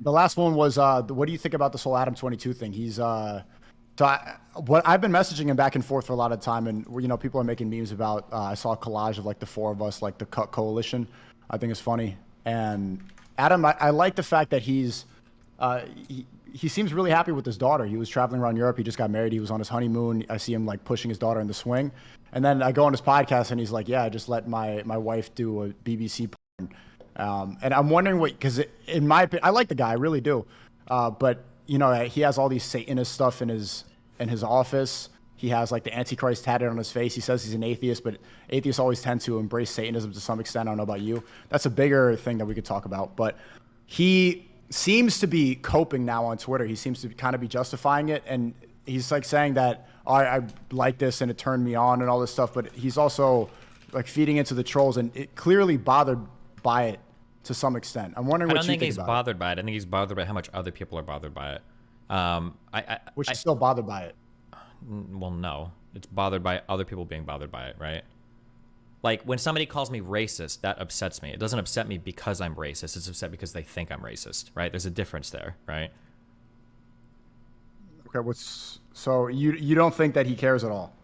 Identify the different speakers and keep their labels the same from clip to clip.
Speaker 1: The last one was what do you think about this whole Adam22 thing? What I've been messaging him back and forth for a lot of time, and people are making memes about. I saw a collage of like the four of us, like the Cut Coalition. I think it's funny. And Adam, I like the fact that he seems really happy with his daughter. He was traveling around Europe. He just got married. He was on his honeymoon. I see him like pushing his daughter in the swing, and then I go on his podcast and he's like, "Yeah, I just let my wife do a BBC porn." And I'm wondering because in my opinion, I like the guy, I really do. But he has all these Satanist stuff in his office. He has like the Antichrist tatted on his face. He says he's an atheist, but atheists always tend to embrace Satanism to some extent. I don't know about you. That's a bigger thing that we could talk about. But he seems to be coping now on Twitter. He seems to kind of be justifying it. And he's like saying that I like this and it turned me on and all this stuff. But he's also like feeding into the trolls and it clearly bothered by it to some extent. I'm wondering what you think about it.
Speaker 2: I don't think he's bothered by it. I think he's bothered by how much other people are bothered by it.
Speaker 1: Which is still bothered by it.
Speaker 2: Well, no. It's bothered by other people being bothered by it, right? Like, when somebody calls me racist, that upsets me. It doesn't upset me because I'm racist. It's upset because they think I'm racist, right? There's a difference there, right?
Speaker 1: Okay, so you don't think that he cares at all?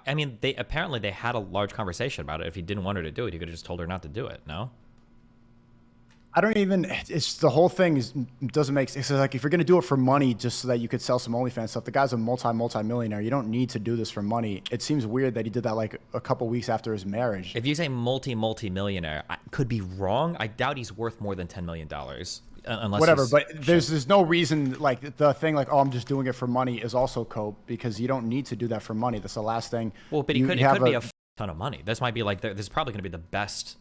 Speaker 2: I mean, they had a large conversation about it. If he didn't want her to do it, he could have just told her not to do it, no?
Speaker 1: I don't even. It's the whole thing doesn't make sense. It's like if you're gonna do it for money, just so that you could sell some OnlyFans stuff. The guy's a multi-millionaire. You don't need to do this for money. It seems weird that he did that like a couple weeks after his marriage.
Speaker 2: If you say multi-millionaire, I could be wrong. I doubt he's worth more than $10 million. Unless
Speaker 1: whatever, but there's no reason like the thing like, oh, I'm just doing it for money is also cope because you don't need to do that for money. That's the last thing.
Speaker 2: Well, but it could be a ton of money. This might be like this is probably going to be the best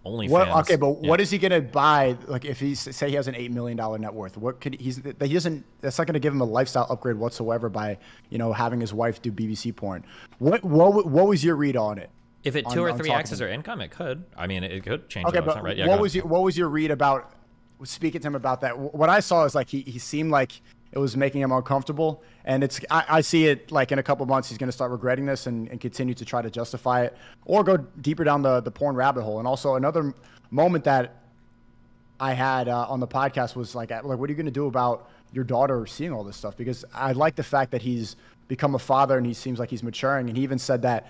Speaker 2: OnlyFans.
Speaker 1: Okay, but what is he gonna buy? Like, if he say he has an $8 million net worth, what could he doesn't? That's not gonna give him a lifestyle upgrade whatsoever by having his wife do BBC porn. What was your read on it?
Speaker 2: If it 2 or 3x's her income, it could. I mean, it could change.
Speaker 1: Okay, but
Speaker 2: right? Yeah,
Speaker 1: what was your read about speaking to him about that? What I saw is like he seemed like it was making him uncomfortable, and I see it like in a couple months he's going to start regretting this and continue to try to justify it or go deeper down the porn rabbit hole. And also another moment that I had on the podcast was like what are you going to do about your daughter seeing all this stuff? Because I like the fact that he's become a father and he seems like he's maturing, and he even said that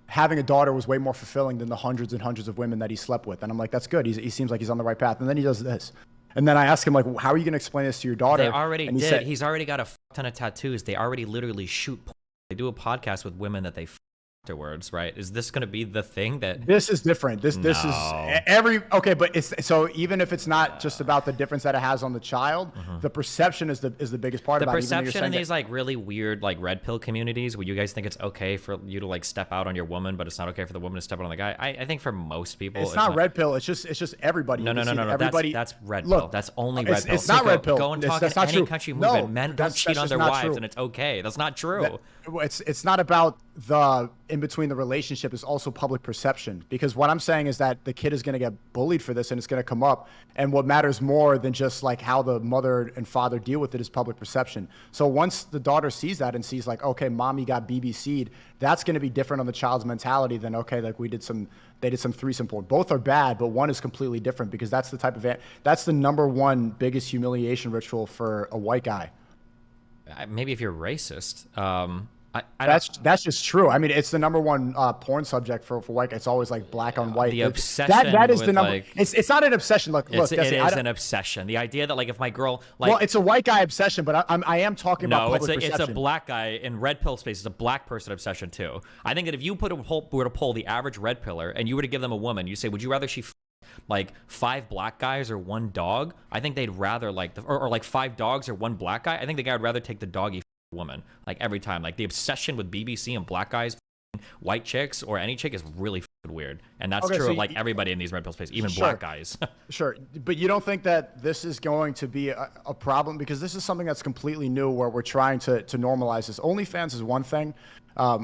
Speaker 1: having a daughter was way more fulfilling than the hundreds and hundreds of women that he slept with. And I'm like, that's good. He seems like he's on the right path. And then he does this. And then I asked him, like, how are you going to explain this to your daughter?
Speaker 2: They already
Speaker 1: and
Speaker 2: did. He's already got a ton of tattoos. They already literally shoot. They do a podcast with women that they afterwards, right? Is this going to be the thing that...
Speaker 1: This is different. This is okay, but it's so even if it's not just about the difference that it has on the child, the perception is the biggest part about it.
Speaker 2: The perception in these like really weird like red pill communities where you guys think it's okay for you to like step out on your woman, but it's not okay for the woman to step out on the guy. I think for most people
Speaker 1: it's not red pill. It's just everybody.
Speaker 2: No.
Speaker 1: Everybody.
Speaker 2: That's red pill. That's only red pill.
Speaker 1: It's not red pill.
Speaker 2: Go and talk in any country movement. Men don't cheat on their wives, and it's okay. That's not true.
Speaker 1: It's not about the in between the relationship. Is also public perception, because what I'm saying is that the kid is going to get bullied for this and it's going to come up, and what matters more than just like how the mother and father deal with it is public perception. So once the daughter sees that and sees like, okay, mommy got BBC'd, that's going to be different on the child's mentality than, okay, like they did some threesome porn. Both are bad, but one is completely different, because that's the type of that's the number one biggest humiliation ritual for a white guy.
Speaker 2: Maybe if you're racist.
Speaker 1: That's just true. I mean, it's the number one porn subject for white guys. It's always like black on white.
Speaker 2: The obsession
Speaker 1: that is the number.
Speaker 2: Like,
Speaker 1: it's not an obsession. Look,
Speaker 2: it is an obsession. The idea that like if my girl like,
Speaker 1: well, it's a white guy obsession, but I am talking about public perception.
Speaker 2: It's a black guy in red pill space. It's a black person obsession too. I think that if you were to poll the average red pillar and you were to give them a woman, you say, would you rather she like 5 black guys or 1 dog? I think they'd rather like or like 5 dogs or 1 black guy. I think the guy would rather take the doggy woman like every time. Like the obsession with BBC and black guys, white chicks, or any chick is really weird, and that's true of like everybody in these red pill space, even black guys. Sure,
Speaker 1: but you don't think that this is going to be a problem, because this is something that's completely new where we're trying to normalize this. OnlyFans is one thing,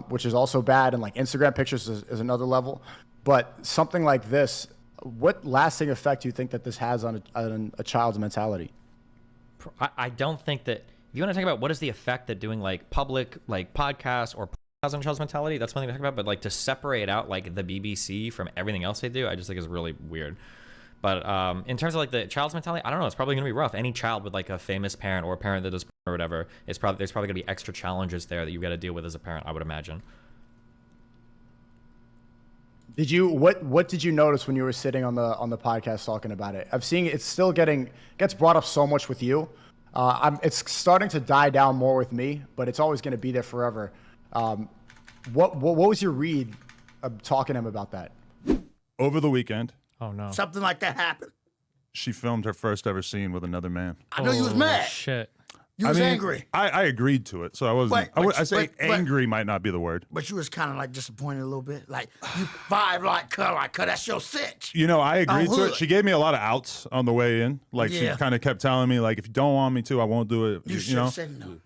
Speaker 1: which is also bad, and like Instagram pictures is another level, but something like this, what lasting effect do you think that this has on a child's mentality?
Speaker 2: I don't think that. If you want to talk about what is the effect that doing like public like podcasts or has on child's mentality, that's one thing to talk about. But like to separate out like the BBC from everything else they do, I just think is really weird. But in terms of like the child's mentality, I don't know. It's probably gonna be rough. Any child with like a famous parent or a parent that does porn or whatever, there's probably gonna be extra challenges there that you got to deal with as a parent, I would imagine.
Speaker 1: What did you notice when you were sitting on the podcast talking about it? I've seen it's still gets brought up so much with you. It's starting to die down more with me, but it's always going to be there forever. What was your read of talking to him about that?
Speaker 3: Over the weekend,
Speaker 2: Oh no.
Speaker 4: Something like that happened.
Speaker 3: she filmed her first ever scene with another man.
Speaker 4: I know you was mad.
Speaker 5: Shit.
Speaker 4: You was angry.
Speaker 3: I agreed to it, so I wasn't. I say
Speaker 4: but-
Speaker 3: angry might not be the word.
Speaker 4: But you was kind of like disappointed a little bit. Like, you vibe like her, that's your cinch.
Speaker 3: You know, I agreed to
Speaker 4: hood.
Speaker 3: it. She gave me a lot of outs on the way in. Like
Speaker 4: Yeah.
Speaker 3: she kind of kept telling me, like, if you don't want me to, I won't do it.
Speaker 4: You should
Speaker 3: know,
Speaker 4: have said no.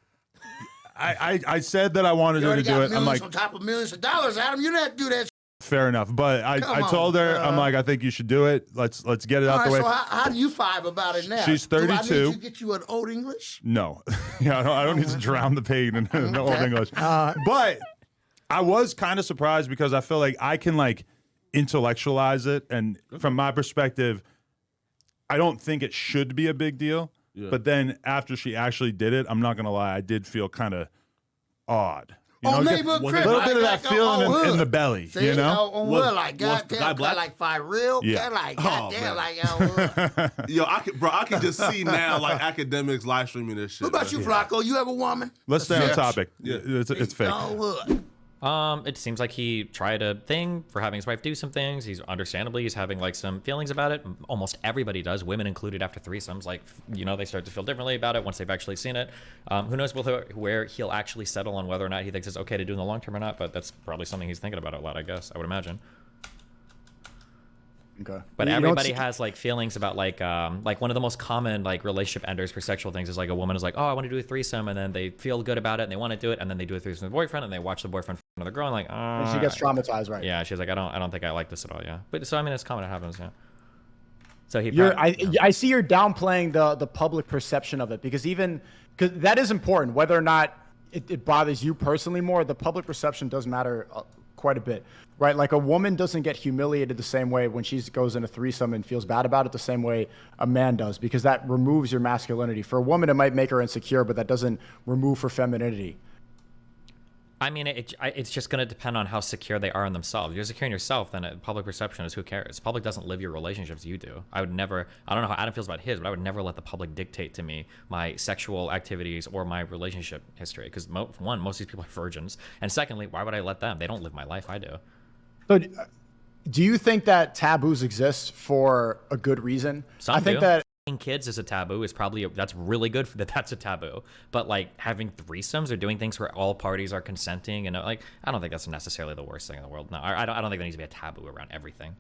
Speaker 3: I said that I wanted
Speaker 4: You
Speaker 3: her to
Speaker 4: already
Speaker 3: do
Speaker 4: got
Speaker 3: it. I'm
Speaker 4: millions
Speaker 3: like,
Speaker 4: on top of millions of dollars, Adam. You didn't have to do that.
Speaker 3: fair enough. But I
Speaker 4: Come
Speaker 3: told
Speaker 4: on,
Speaker 3: her, I'm like, I think you should do it. Let's get it
Speaker 4: All
Speaker 3: out
Speaker 4: right,
Speaker 3: the way.
Speaker 4: so how do you vibe about it now?
Speaker 3: She's
Speaker 4: Do I
Speaker 3: 32.
Speaker 4: need to get you an old English?
Speaker 3: No, yeah, I don't need to drown the pain in the old English. But I was kind of surprised because I feel like I can like intellectualize it, and from my perspective, I don't think it should be a big deal.
Speaker 6: Yeah.
Speaker 3: But then after she actually did it, I'm not gonna lie, I did feel kind of odd. You
Speaker 4: On
Speaker 3: know,
Speaker 4: neighborhood
Speaker 3: a
Speaker 4: crib,
Speaker 3: little
Speaker 4: like-
Speaker 3: bit of
Speaker 4: like
Speaker 3: that feeling
Speaker 4: on
Speaker 3: in
Speaker 4: hood.
Speaker 3: the belly.
Speaker 4: See,
Speaker 3: You know,
Speaker 4: on
Speaker 6: Was-
Speaker 4: wood, like,
Speaker 6: was the guy
Speaker 4: goddamn,
Speaker 6: black?
Speaker 4: like, for real?
Speaker 3: Yeah.
Speaker 4: Like,
Speaker 6: Oh,
Speaker 4: goddamn,
Speaker 6: man.
Speaker 4: like, on wood.
Speaker 6: Yo, I can just see now like academics live streaming this shit.
Speaker 4: What about you, Flacco? You have a woman?
Speaker 3: let's stay on
Speaker 4: Bitch.
Speaker 3: topic.
Speaker 6: Yeah.
Speaker 3: It's fake.
Speaker 4: On wood.
Speaker 2: It seems like he tried a thing for having his wife do some things. He's having like some feelings about it. Almost everybody does, women included, after threesomes. Like, you know, they start to feel differently about it once they've actually seen it. Who knows where he'll actually settle on whether or not he thinks it's okay to do in the long term or not, but that's probably something he's thinking about a lot, I guess, I would imagine.
Speaker 1: Okay.
Speaker 2: But
Speaker 1: You don't
Speaker 2: everybody
Speaker 1: see-
Speaker 2: has like feelings about like one of the most common like relationship enders for sexual things is like a woman is like, oh, I want to do a threesome, and then they feel good about it and they want to do it, and then they do a threesome with their boyfriend and they watch the boyfriend f another girl and like,
Speaker 1: And she gets traumatized, right?
Speaker 2: yeah, she's like, I don't think I like this at all. Yeah, but so I mean, it's common, it happens. Yeah. So he.
Speaker 1: I see you're downplaying the public perception of it because that is important. Whether or not it bothers you personally more, the public perception does matter quite a bit, right? Like a woman doesn't get humiliated the same way when she goes in a threesome and feels bad about it the same way a man does, because that removes your masculinity. For a woman, it might make her insecure, but that doesn't remove her femininity.
Speaker 2: I mean, it's just going to depend on how secure they are in themselves. If you're secure in yourself, then public perception is who cares. Public doesn't live your relationships, you do. I don't know how Adam feels about his, but I would never let the public dictate to me my sexual activities or my relationship history. Because one, most of these people are virgins. And secondly, why would I let them? They don't live my life, I do.
Speaker 1: But do you think that taboos exist for a good reason?
Speaker 2: Some
Speaker 1: I think
Speaker 2: do.
Speaker 1: that
Speaker 2: Having kids is a taboo is probably that's really good for that's a taboo, but like having threesomes or doing things where all parties are consenting and like I don't think that's necessarily the worst thing in the world. No, I don't think there needs to be a taboo around everything.